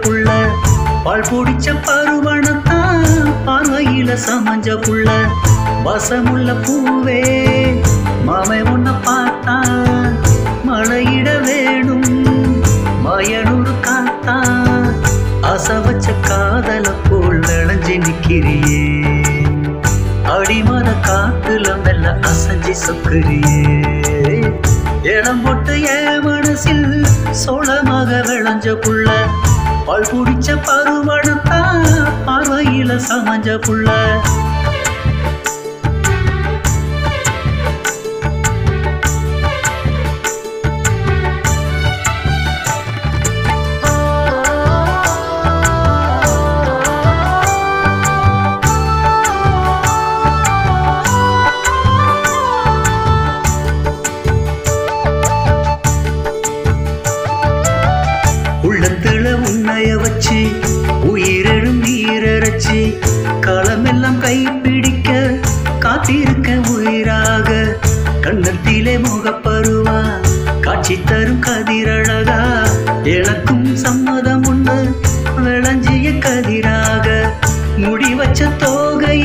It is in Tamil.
புள்ள பால் குடிச்ச பருவனத்தான் பார்வையில சமஞ்ச புள்ள வசமுள்ள பூவே மாமை உன்னை பார்த்தா மழையிட வேணும் மயனூர் காத்தா ஆசை வச்ச காதல போல் நனைஞ்சு நிக்கிறியே அடிமர காத்துல மெல்ல அசஞ்சி சொக்குறியே இடம் போட்டு என் மனசில் சோளமாக விளைஞ்ச புள்ள பால் குடிச்ச பருவனத்தா பார்வையில சமஞ்ச புள்ள உள்ளத்துல உன்னைய வச்சு உயிரிடும் நீரரைச்சி களமெல்லாம் கைப்பிடிக்க காத்திருக்க உயிராக கண்ணத்திலே முகப்பருவா காட்சி தரும் கதிரழகா எனக்கும் சம்மதம் உண்டு விளஞ்சிய கதிராக முடி வச்ச தோகை